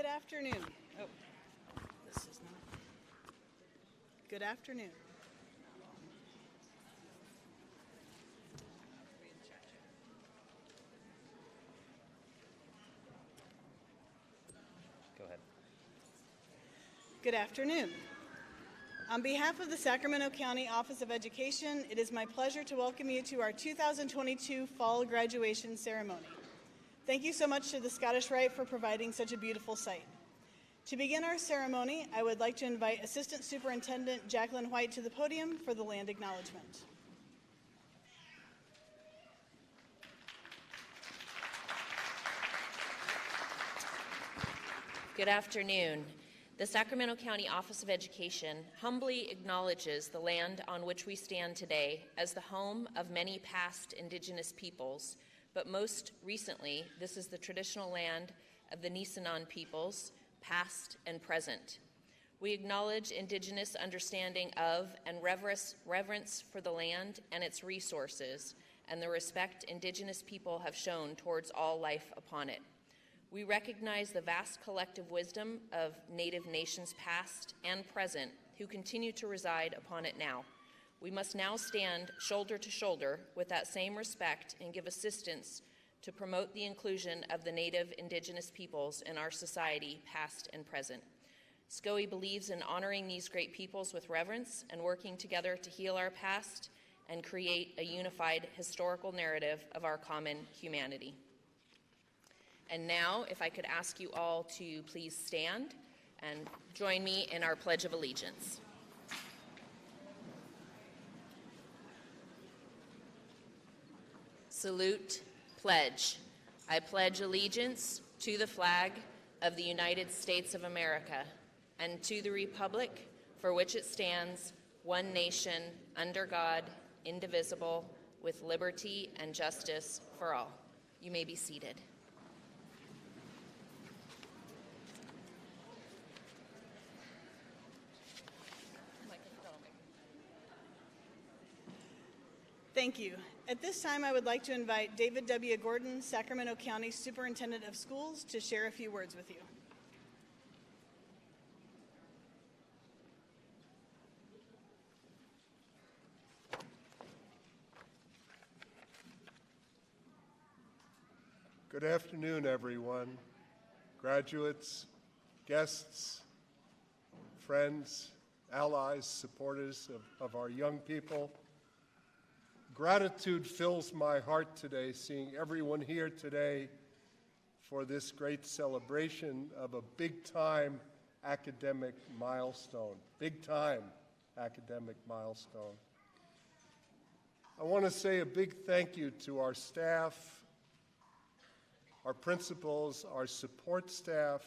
Good afternoon. Oh, this is not. Good afternoon. Go ahead. Good afternoon. On behalf of the Sacramento County Office of Education, it is my pleasure to welcome you to our 2022 Fall Graduation Ceremony. Thank you so much to the Scottish Rite for providing such a beautiful site. To begin our ceremony, I would like to invite Assistant Superintendent Jacqueline White to the podium for the land acknowledgement. Good afternoon. The Sacramento County Office of Education humbly acknowledges the land on which we stand today as the home of many past Indigenous peoples, but most recently, this is the traditional land of the Nisenan peoples, past and present. We acknowledge Indigenous understanding of and reverence for the land and its resources, and the respect Indigenous people have shown towards all life upon it. We recognize the vast collective wisdom of Native nations past and present who continue to reside upon it now. We must now stand shoulder to shoulder with that same respect and give assistance to promote the inclusion of the Native Indigenous peoples in our society, past and present. SCOE believes in honoring these great peoples with reverence and working together to heal our past and create a unified historical narrative of our common humanity. And now, if I could ask you all to please stand and join me in our Pledge of Allegiance. Salute, pledge. I pledge allegiance to the flag of the United States of America and to the republic for which it stands, one nation, under God, indivisible, with liberty and justice for all. You may be seated. Thank you. At this time, I would like to invite David W. Gordon, Sacramento County Superintendent of Schools, to share a few words with you. Good afternoon, everyone. Graduates, guests, friends, allies, supporters of our young people. Gratitude fills my heart today, seeing everyone here today for this great celebration of a big-time academic milestone. Big-time academic milestone. I want to say a big thank you to our staff, our principals, our support staff,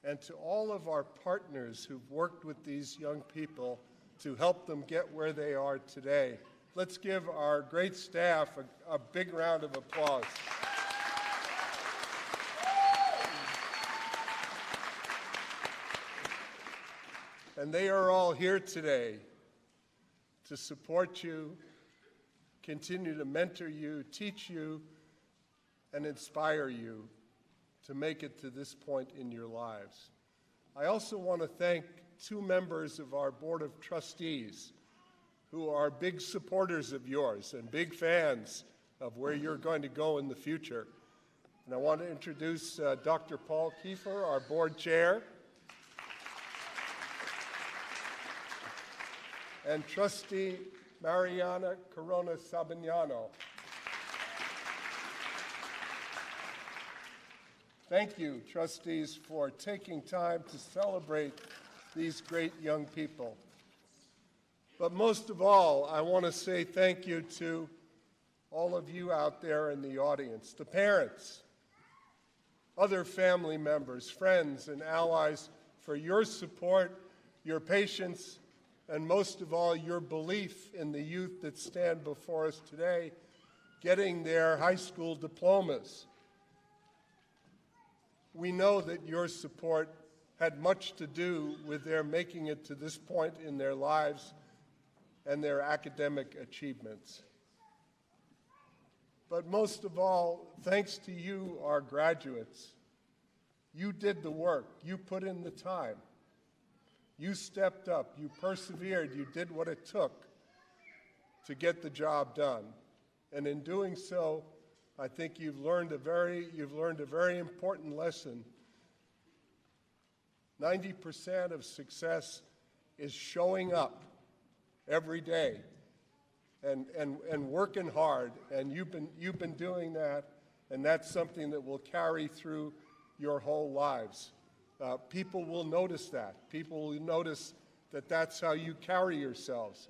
and to all of our partners who've worked with these young people to help them get where they are today. Let's give our great staff a big round of applause. And they are all here today to support you, continue to mentor you, teach you, and inspire you to make it to this point in your lives. I also want to thank two members of our Board of Trustees who are big supporters of yours and big fans of where you're going to go in the future. And I want to introduce Dr. Paul Kiefer, our board chair, and Trustee Mariana Corona Sabignano. Thank you, trustees, for taking time to celebrate these great young people. But most of all, I want to say thank you to all of you out there in the audience, the parents, other family members, friends, and allies for your support, your patience, and most of all, your belief in the youth that stand before us today, getting their high school diplomas. We know that your support had much to do with their making it to this point in their lives and their academic achievements. But most of all, thanks to you, our graduates, You did the work. You put in the time. You stepped up. You persevered. You did what it took to get the job done. And in doing so, I think you've learned a very important lesson. 90% of success is showing up every day and working hard. And you've been doing that, and that's something that will carry through your whole lives. People will notice that. People will notice that that's how you carry yourselves.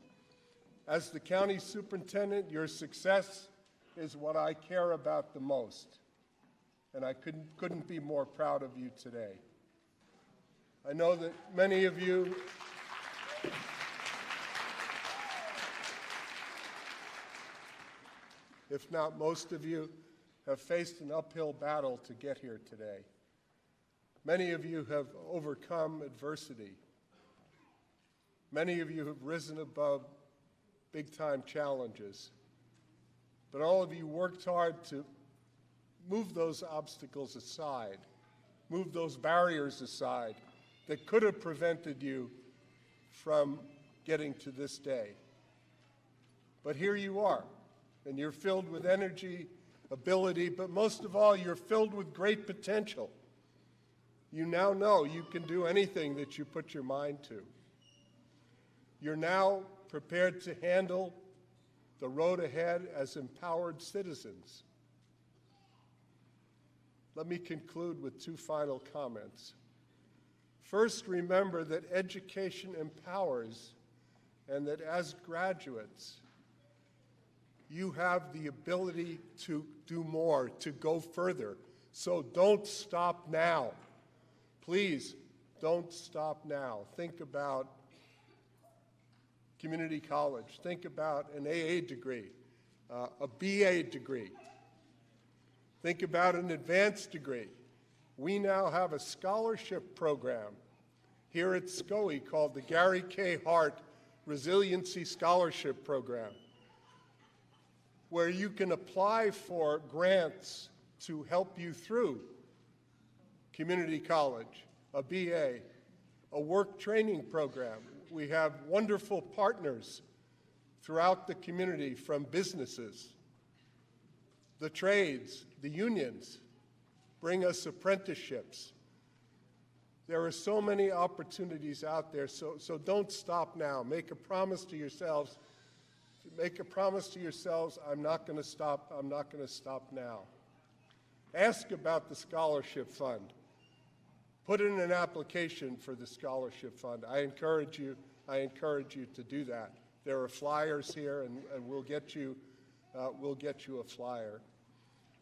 As the county superintendent, your success is what I care about the most. And I couldn't be more proud of you today. I know that many of you if not most of you, have faced an uphill battle to get here today. Many of you have overcome adversity. Many of you have risen above big-time challenges. But all of you worked hard to move those obstacles aside, move those barriers aside that could have prevented you from getting to this day. But here you are, and you're filled with energy, ability, but most of all, you're filled with great potential. You now know you can do anything that you put your mind to. You're now prepared to handle the road ahead as empowered citizens. Let me conclude with two final comments. First, remember that education empowers, and that as graduates, you have the ability to do more, to go further. So don't stop now. Please, don't stop now. Think about community college. Think about an AA degree, a BA degree. Think about an advanced degree. We now have a scholarship program here at SCOE called the Gary K. Hart Resiliency Scholarship Program, where you can apply for grants to help you through community college, a BA, a work training program. We have wonderful partners throughout the community, from businesses, the trades, the unions, bring us apprenticeships. There are so many opportunities out there, so don't stop now. Make a promise to yourselves. Make a promise to yourselves, I'm not going to stop now. Ask about the scholarship fund. Put in an application for the scholarship fund. I encourage you to do that. There are flyers here, and we'll get you a flyer.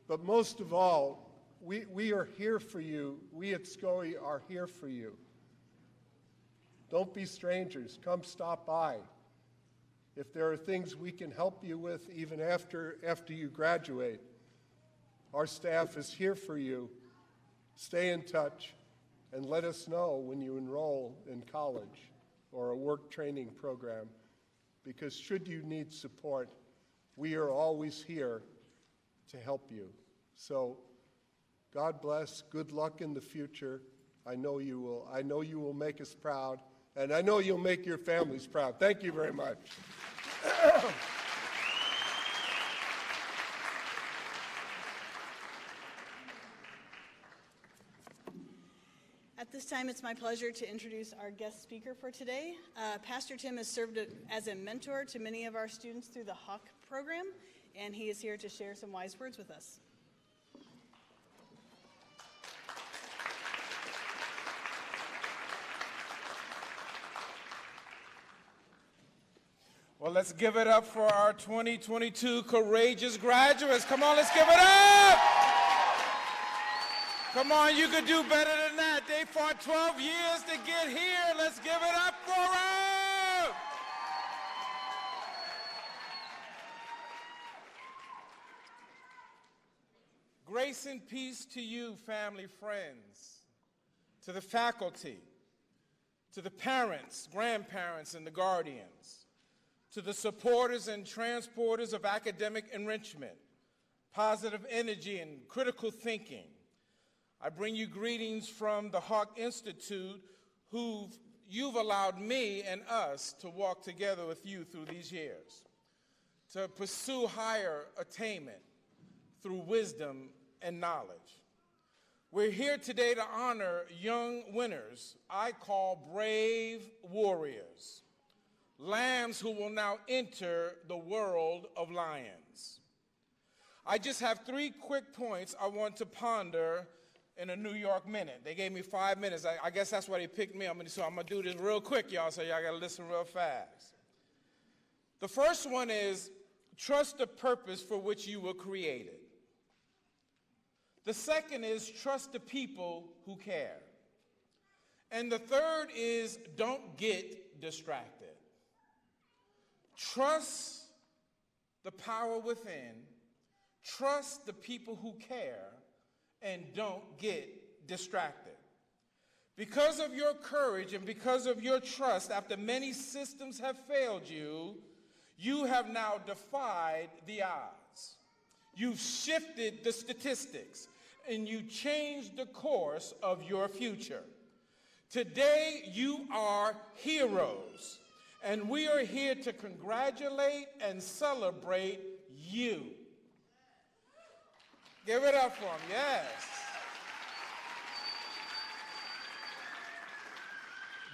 But most of all, we are here for you. We at SCOE are here for you. Don't be strangers. Come stop by. If there are things we can help you with even after you graduate, our staff is here for you. Stay in touch and let us know when you enroll in college or a work training program, because should you need support, we are always here to help you. So God bless. Good luck in the future. I know you will. I know you will make us proud, and I know you'll make your families proud. Thank you very much. At this time, it's my pleasure to introduce our guest speaker for today. Pastor Tim has served as a mentor to many of our students through the HAWK program, and he is here to share some wise words with us. Well, let's give it up for our 2022 courageous graduates. Come on, let's give it up. Come on, you could do better than that. They fought 12 years to get here. Let's give it up for them. Grace and peace to you, family, friends, to the faculty, to the parents, grandparents, and the guardians, to the supporters and transporters of academic enrichment, positive energy, and critical thinking. I bring you greetings from the Hawk Institute, you've allowed me and us to walk together with you through these years, to pursue higher attainment through wisdom and knowledge. We're here today to honor young winners I call brave warriors, lambs who will now enter the world of lions. I just have 3 quick points I want to ponder in a New York minute. They gave me 5 minutes. I guess that's why they picked me up. So I'm going to do this real quick, y'all, so y'all got to listen real fast. The first one is trust the purpose for which you were created. The second is trust the people who care. And the third is don't get distracted. Trust the power within, trust the people who care, and don't get distracted. Because of your courage and because of your trust, after many systems have failed you, you have now defied the odds. You've shifted the statistics, and you changed the course of your future. Today, you are heroes, and we are here to congratulate and celebrate you. Give it up for them, yes.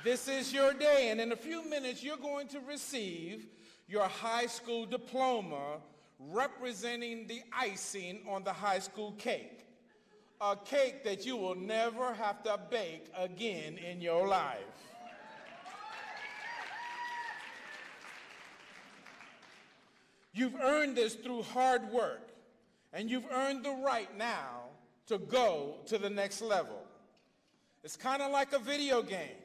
This is your day, and in a few minutes, you're going to receive your high school diploma representing the icing on the high school cake, a cake that you will never have to bake again in your life. You've earned this through hard work, and you've earned the right now to go to the next level. It's kind of like a video game.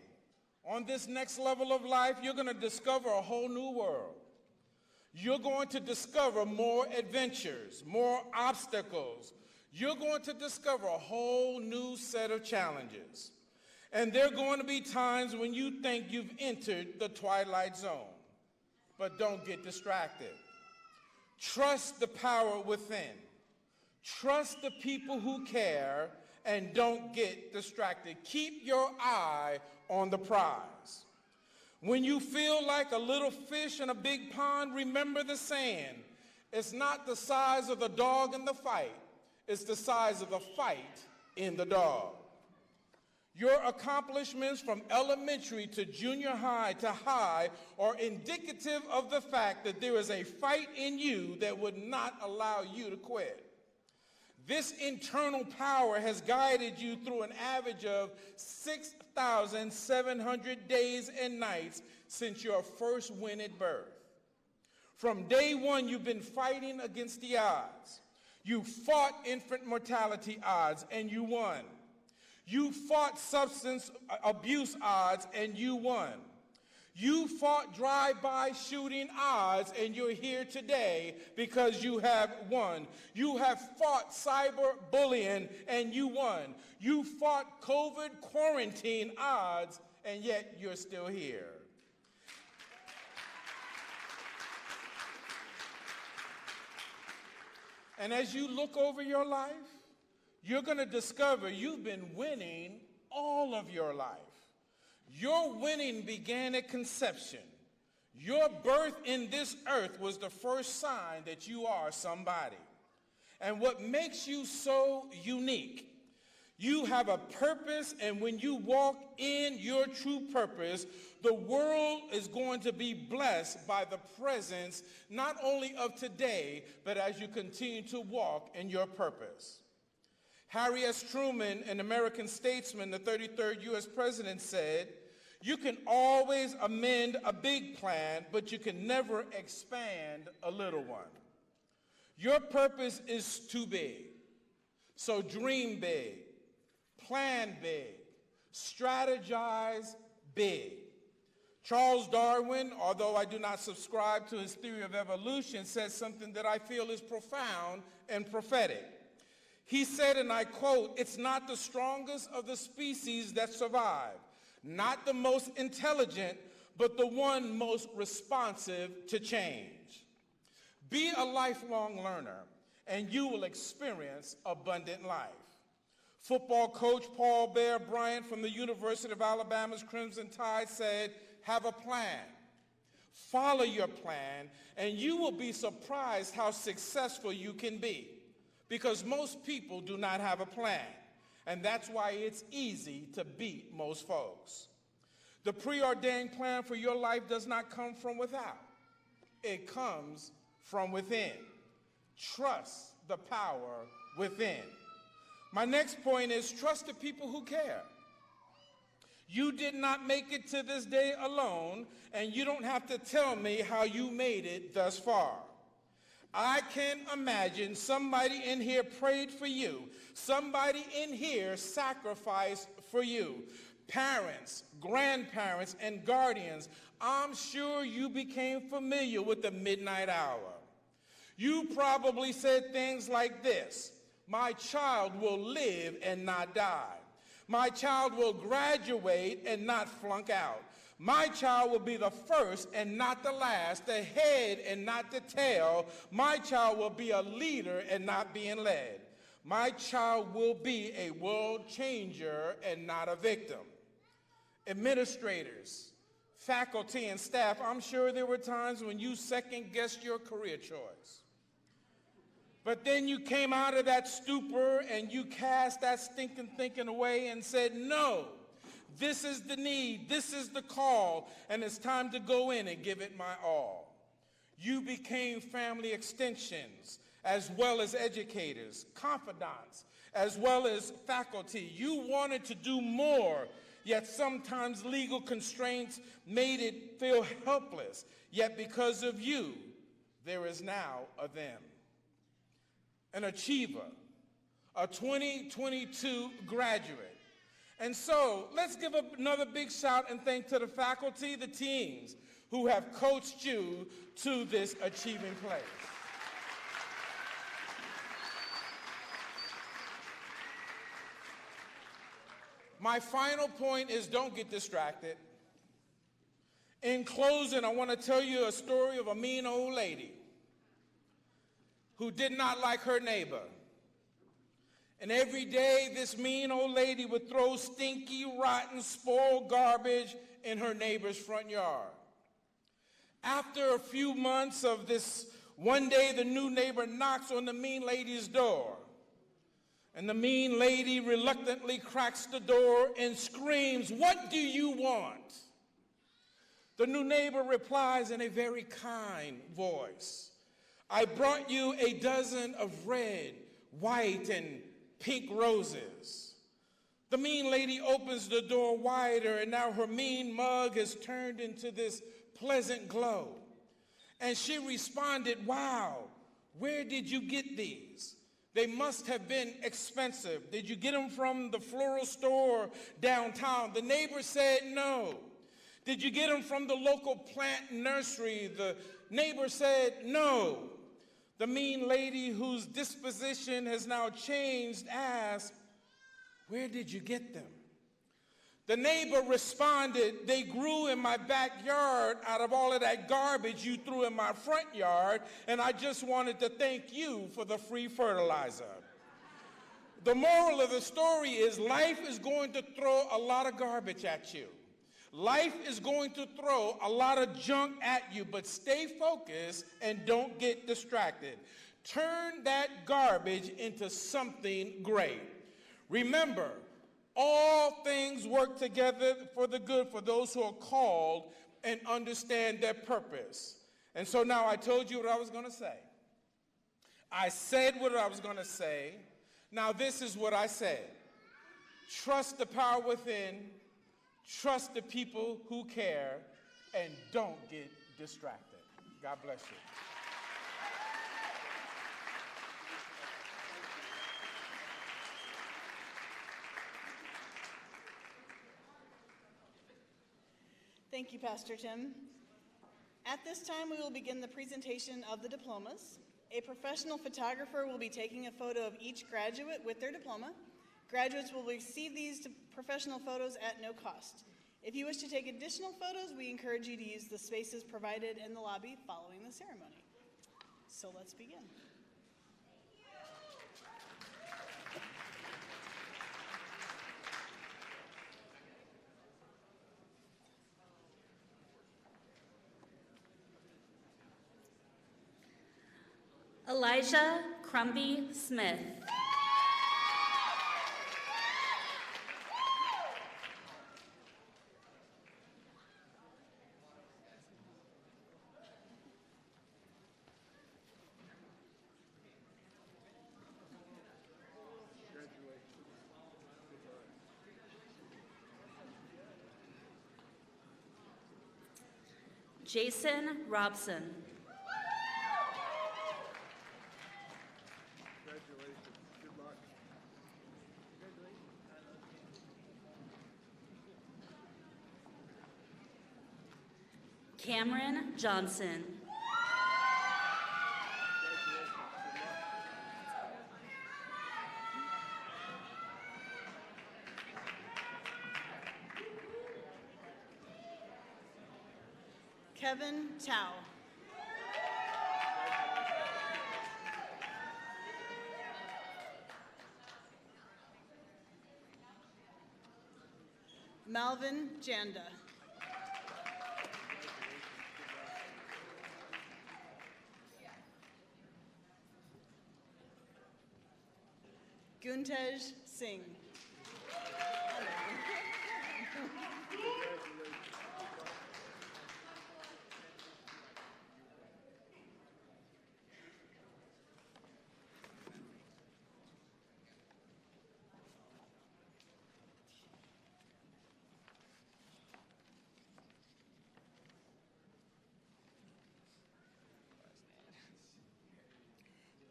On this next level of life, you're going to discover a whole new world. You're going to discover more adventures, more obstacles. You're going to discover a whole new set of challenges. And there are going to be times when you think you've entered the twilight zone. But don't get distracted. Trust the power within. Trust the people who care, and don't get distracted. Keep your eye on the prize. When you feel like a little fish in a big pond, remember the saying, it's not the size of the dog in the fight, it's the size of the fight in the dog. Your accomplishments from elementary to junior high to high are indicative of the fact that there is a fight in you that would not allow you to quit. This internal power has guided you through an average of 6,700 days and nights since your first win at birth. From day one, you've been fighting against the odds. You fought infant mortality odds, and you won. You fought substance abuse odds, and you won. You fought drive-by shooting odds, and you're here today because you have won. You have fought cyber bullying, and you won. You fought COVID quarantine odds, and yet you're still here. And as you look over your life, you're going to discover you've been winning all of your life. Your winning began at conception. Your birth in this earth was the first sign that you are somebody. And what makes you so unique, you have a purpose, and when you walk in your true purpose, the world is going to be blessed by the presence not only of today, but as you continue to walk in your purpose. Harry S. Truman, an American statesman, the 33rd U.S. president, said, "You can always amend a big plan, but you can never expand a little one." Your purpose is too big. So dream big, plan big, strategize big. Charles Darwin, although I do not subscribe to his theory of evolution, said something that I feel is profound and prophetic. He said, and I quote, "It's not the strongest of the species that survive, not the most intelligent, but the one most responsive to change." Be a lifelong learner, and you will experience abundant life. Football coach Paul Bear Bryant from the University of Alabama's Crimson Tide said, have a plan. Follow your plan, and you will be surprised how successful you can be, because most people do not have a plan, and that's why it's easy to beat most folks. The preordained plan for your life does not come from without. It comes from within. Trust the power within. My next point is trust the people who care. You did not make it to this day alone, and you don't have to tell me how you made it thus far. I can imagine somebody in here prayed for you. Somebody in here sacrificed for you. Parents, grandparents, and guardians, I'm sure you became familiar with the midnight hour. You probably said things like this: my child will live and not die. My child will graduate and not flunk out. My child will be the first and not the last, the head and not the tail. My child will be a leader and not being led. My child will be a world changer and not a victim. Administrators, faculty, and staff, I'm sure there were times when you second-guessed your career choice. But then you came out of that stupor and you cast that stinking thinking away and said, no, this is the need, this is the call, and it's time to go in and give it my all. You became family extensions as well as educators, confidants, as well as faculty. You wanted to do more, yet sometimes legal constraints made it feel helpless. Yet because of you, there is now a them. An achiever, a 2022 graduate. And so let's give another big shout and thank to the faculty, the teams who have coached you to this achieving place. My final point is don't get distracted. In closing, I want to tell you a story of a mean old lady who did not like her neighbor. And every day, this mean old lady would throw stinky, rotten, spoiled garbage in her neighbor's front yard. After a few months of this, one day the new neighbor knocks on the mean lady's door. And the mean lady reluctantly cracks the door and screams, "What do you want?" The new neighbor replies in a very kind voice, "I brought you a dozen of red, white, and pink roses." The mean lady opens the door wider, and now her mean mug has turned into this pleasant glow. And she responded, "Wow, where did you get these? They must have been expensive. Did you get them from the floral store downtown?" The neighbor said, "No." "Did you get them from the local plant nursery?" The neighbor said, "No." The mean lady, whose disposition has now changed, asked, "Where did you get them?" The neighbor responded, "They grew in my backyard out of all of that garbage you threw in my front yard, and I just wanted to thank you for the free fertilizer." The moral of the story is life is going to throw a lot of garbage at you. Life is going to throw a lot of junk at you, but stay focused and don't get distracted. Turn that garbage into something great. Remember, all things work together for the good for those who are called and understand their purpose. And so now I told you what I was going to say. I said what I was going to say. Now this is what I said. Trust the power within. Trust the people who care, and don't get distracted. God bless you. Thank you, Pastor Tim. At this time, we will begin the presentation of the diplomas. A professional photographer will be taking a photo of each graduate with their diploma. Graduates will receive these professional photos at no cost. If you wish to take additional photos, we encourage you to use the spaces provided in the lobby following the ceremony. So let's begin. Elijah Crumby Smith. Jason Robson. Congratulations. Good luck. Cameron Johnson. Kevin Tao. Malvin Janda. Guntej Singh.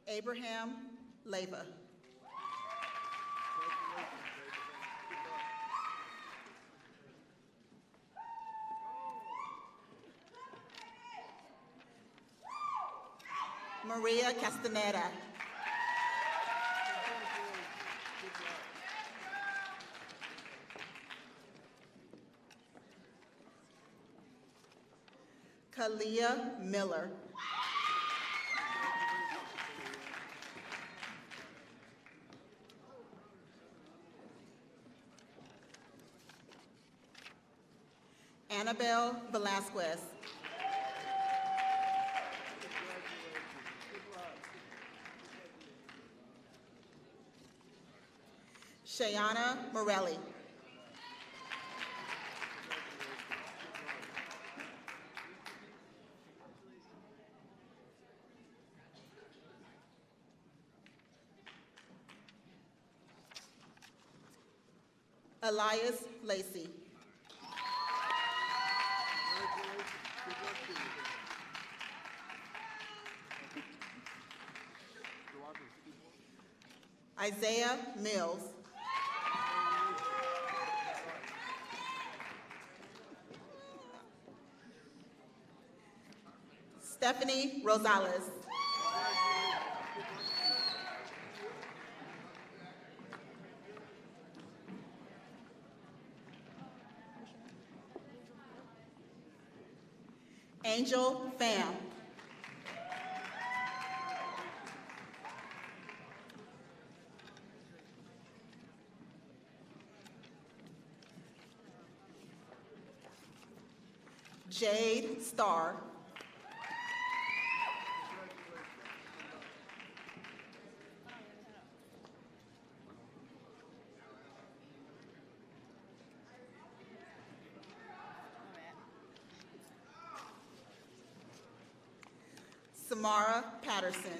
Abraham Leva. Maria Castaneda. Kalia Miller. Annabelle Velasquez. Shayana Morelli. Elias Lacey. Isaiah Mills. Stephanie Rosales. Angel Pham. Jade Starr. Samara Patterson.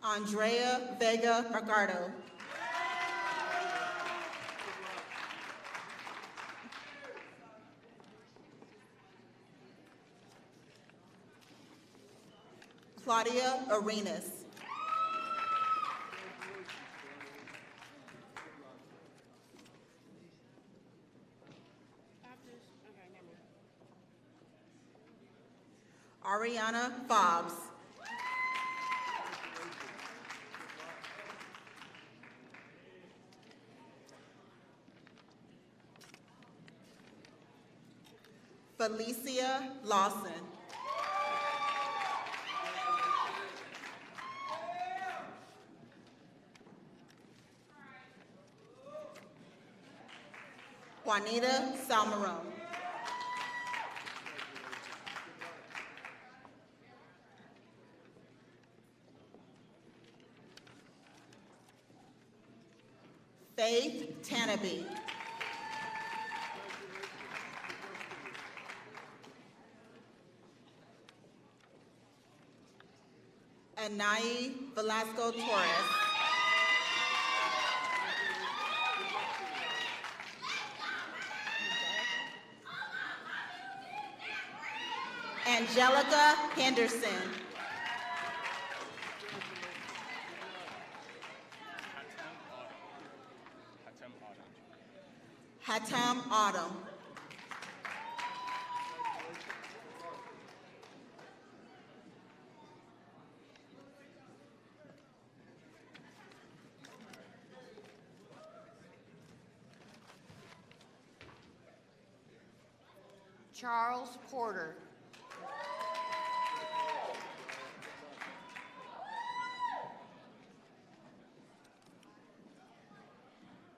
Andrea Vega Mercado. Claudia Arenas. Ariana Fobbs. Felicia Lawson. Juanita Salmarone. Faith Tanabe. Anai Velasco Torres. Angelica Henderson. Hatem Autumn. Charles Porter.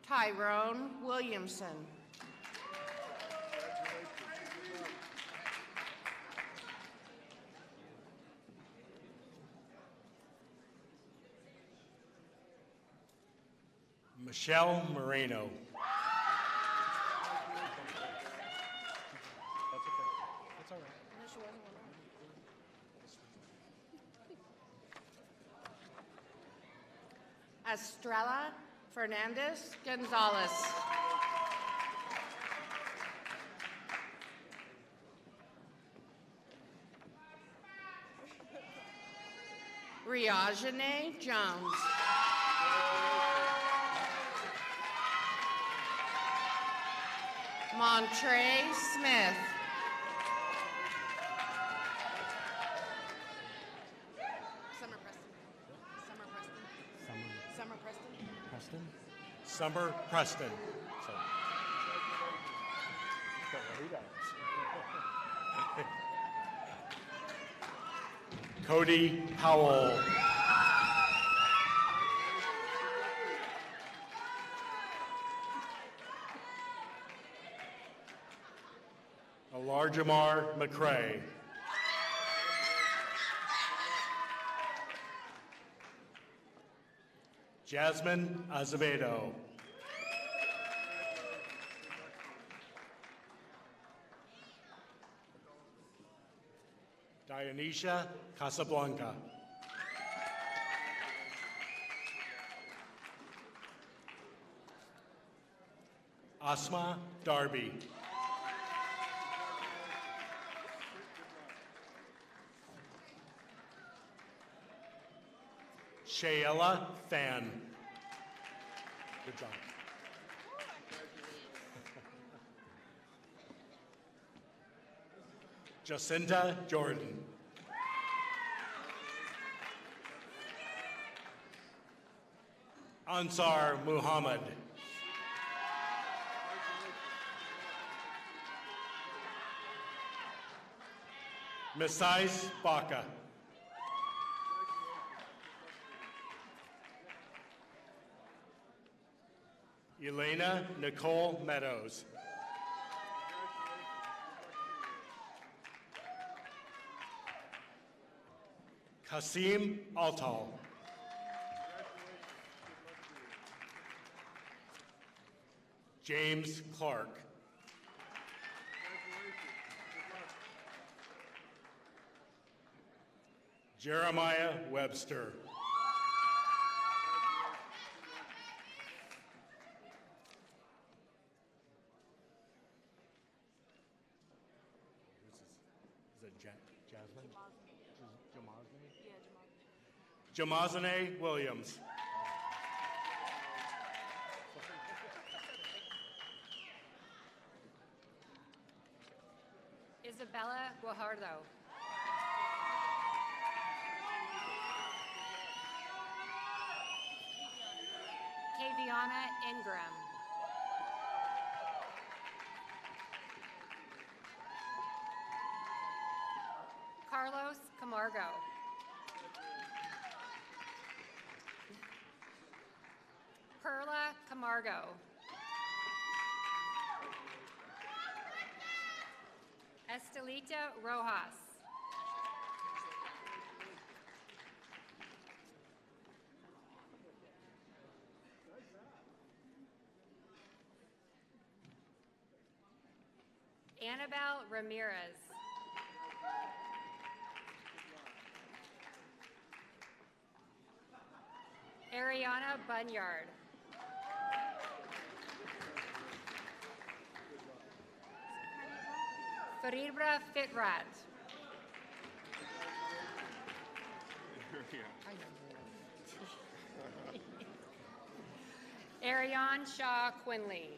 Tyrone Williamson. Michelle Moreno. Estrella Fernandez Gonzalez. Riajane Jones. Montre Smith. Summer Preston. Summer Preston. Summer Preston. Cody Powell. Alarjamar McCrae. Jasmine Azevedo. Dionysia Casablanca. Asma Darby. Shayla Fan. Good job. Jacinta Jordan. Ansar Muhammad. Misais Baca. Elena Nicole Meadows. Kasim Altal. James Clark. Jeremiah Webster. Is it Jasmine? Jamazane Williams. Isabella Guajardo. Kaviana Ingram. Carlos Camargo. Perla Camargo. Estelita Rojas. Annabelle Ramirez. Ariana Bunyard. Faribra Fitrat. Ariane Shaw Quinley.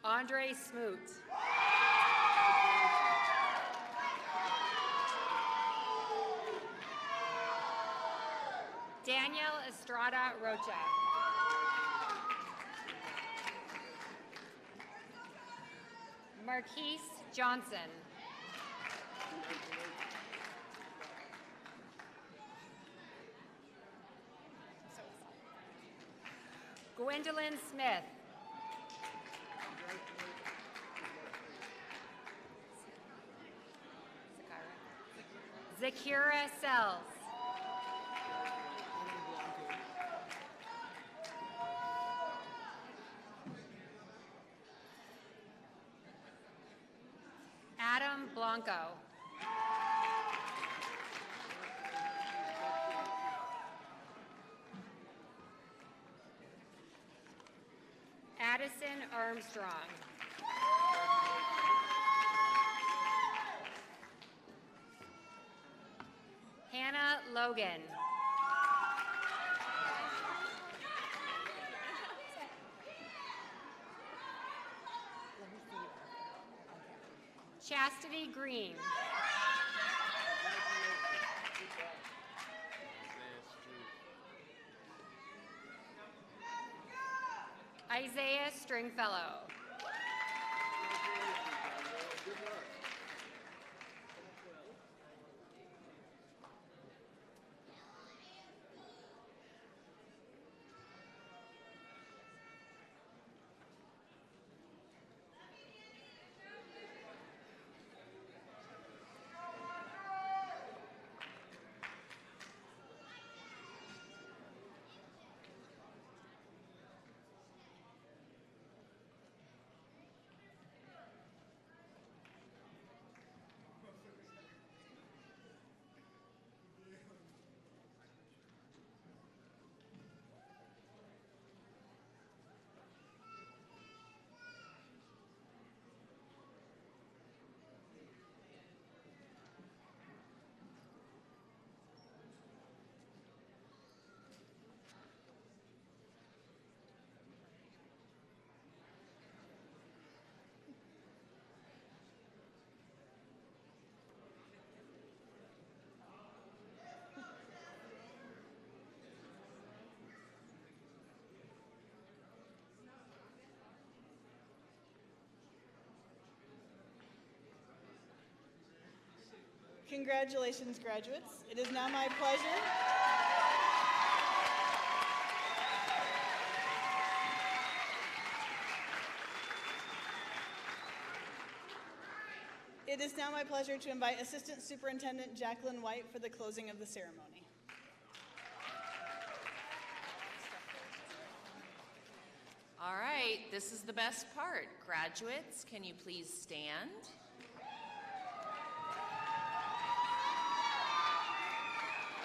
Andre Smoot. Danielle Estrada Rocha. Marquise Johnson. Gwendolyn Smith. Zakira Sells. Adam Blanco. Addison Armstrong. Hannah Logan. Chastity Green. Isaiah Stringfellow. Congratulations, graduates. It is now my pleasure to invite Assistant Superintendent Jacqueline White for the closing of the ceremony. All right, this is the best part. Graduates, can you please stand?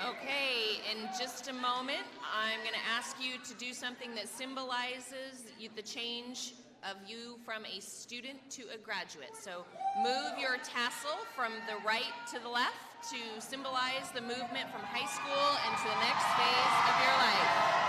Okay, in just a moment, I'm going to ask you to do something that symbolizes the change of you from a student to a graduate. So move your tassel from the right to the left to symbolize the movement from high school into the next phase of your life.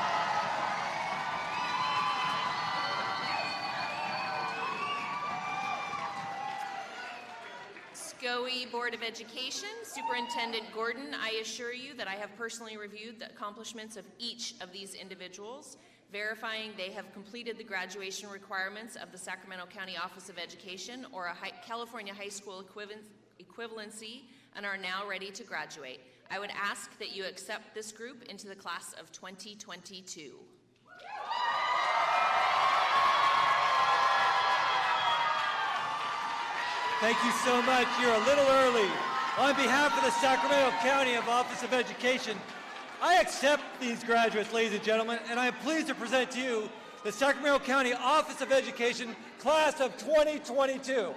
SCOE Board of Education, Superintendent Gordon, I assure you that I have personally reviewed the accomplishments of each of these individuals, verifying they have completed the graduation requirements of the Sacramento County Office of Education or a California high school equivalency and are now ready to graduate. I would ask that you accept this group into the class of 2022. Thank you so much. You're a little early. On behalf of the Sacramento County Office of Education, I accept these graduates, ladies and gentlemen, and I am pleased to present to you the Sacramento County Office of Education Class of 2022.